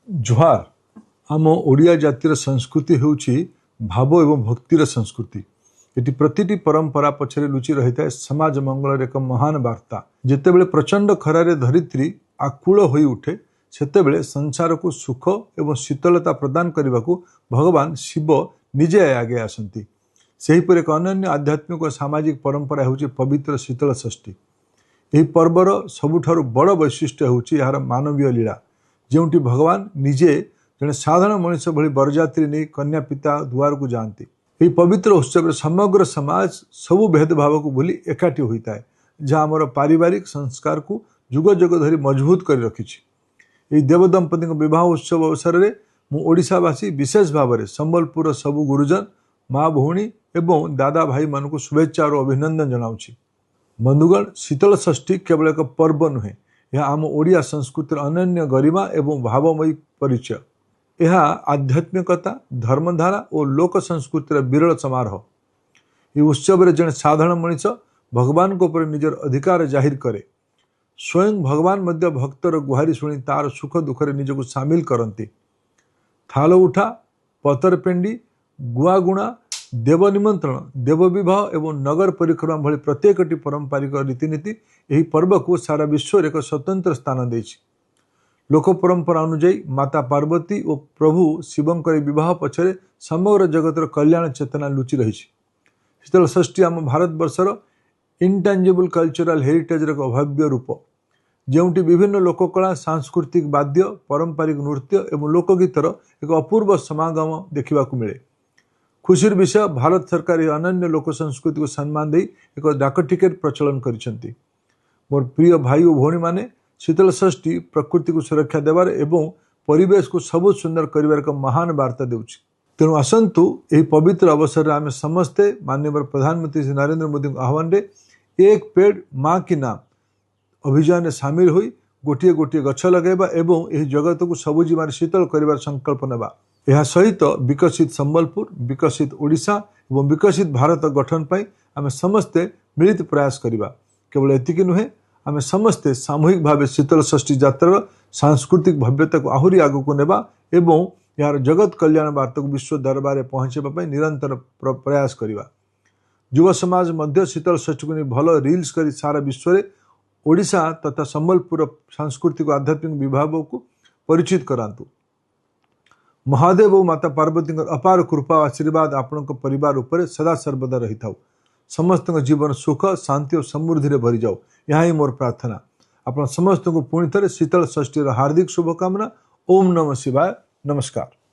जुहार आम ओडिया जातिर संस्कृति होउची भाव एवं भक्तिर संस्कृति। एटी प्रतिटी परंपरा पछरे लुचि रही है समाज मंगल एक महान वार्ता। जेतेबेले प्रचंड खरारे धरित्री आकुल होई उठे सेतेबेले संसार को सुख एवं शीतलता प्रदान करने को भगवान शिव निजे आगे आसंती। सेहीपर एक अनन्य आध्यात्मिक और सामाजिक परंपरा होउची पवित्र शीतल षष्ठी। यही पर्वर सबुठारु बड़ वैशिष्ट्य होउची यार मानवीय लीला, जोंटी भगवान निजे जड़े साधारण मनुष्य भली बरजात्री नहीं कन्या पिता दुआर को जाती। यही पवित्र उत्सव समग्र समाज सबु भेदभाव को भूली एकाठी होता है, जहाँ आमर पारिवारिक संस्कार को जुग जुग धरी मजबूत कर रखी। यही देवदंपति विवाह उत्सव अवसर में मुशावासी विशेष भाव में संबलपुर सबु गुरुजन माँ भौणी एवं दादा भाई मान को शुभेच्छा और अभिनंदन जनाऊँगी। बंधुगण, शीतल षष्ठी केवल एक पर्व नुहे, यह आम ओडिया संस्कृतिर अनन्य गरिमा एवं भावमयी परिचय। यह आध्यात्मिकता, धर्मधारा और लोक संस्कृतिर विरल समारोह। ये उत्सव जड़े साधारण मनीष भगवान को ऊपर निजर अधिकार जाहिर करे। स्वयं भगवान मध्य भक्तर गुहारी शुणी तार सुख दुखरे निजको सामिल करती। थाल उठा, पतर पेंडी, गुआगुणा, देव निमंत्रण, देव विवाह एवं नगर परिक्रमा भली प्रत्येकटी पारंपरिक रीतिनीति यही पर्व को सारा विश्व एक स्वतंत्र स्थान देछि। लोक परंपरा अनुଯାयी माता पार्वती और प्रभु शिवंकर विवाह पछरे समग्र जगतर कल्याण चेतना लुचि रही। शीतल षष्ठी आम भारत वर्षर इंटांजिबल कल्चरल हेरिटेज एक अभाव्य रूप, जोंटी विभिन्न लोककला, सांस्कृतिक वाद्य, पारंपरिक नृत्य एवं लोकगीतर एक अपूर्व समागम देखा मिले। खुशीर विषय, भारत सरकार यह अनन्य लोक संस्कृति को सम्मान दे एक डाक टिकेट प्रचलन करिसेंती। मोर प्रिय भाई और भौणी माने, शीतल षष्ठी प्रकृति को सुरक्षा देवार एवं परिवेश को सबु सुंदर करिवार एक महान वार्ता देउछि। तेणु आसंतु यही पवित्र अवसर आम समस्ते माननीय प्रधानमंत्री श्री नरेंद्र मोदी आह्वान रे एक पेड़ माँ की नाम अभियान सामिल होई गोटे गोटे गछ लगेबा एवं यही जगत को सबुजिमार शीतल करिवार संकल्प नेबा। यह सहित विकसित संबलपुर, विकसित ओडिशा एवं विकसित भारत गठन पाई आम समस्ते मिलित प्रयास करिबा। केवल एतिकी नुहे, आम समस्ते सामूहिक भाव शीतल षष्ठी यात्रार सांस्कृतिक भव्यता को आहरी आगक नेबा एवं यार जगत कल्याण वार्ता को विश्व दरबार पहुँचापी निरंतर प्रयास करिबा। युवा समाज मध्य शीतल षष्ठी को भल रिल्स करी सारा विश्व में ओडिशा तथा संबलपुर सांस्कृतिक आध्यात्मिक विभाग को परिचित करातु। महादेव और माता पार्वती अपार कृपा आशीर्वाद आपण परिवार उपर सदा सर्वदा रही था। समस्त जीवन सुख, शांति और समृद्धि रे भरी जाओ, यह ही मोर प्रार्थना। आपण समस्त को पुणी थे शीतल षष्ठी हार्दिक शुभकामना। ओम नमः शिवाय। नमस्कार।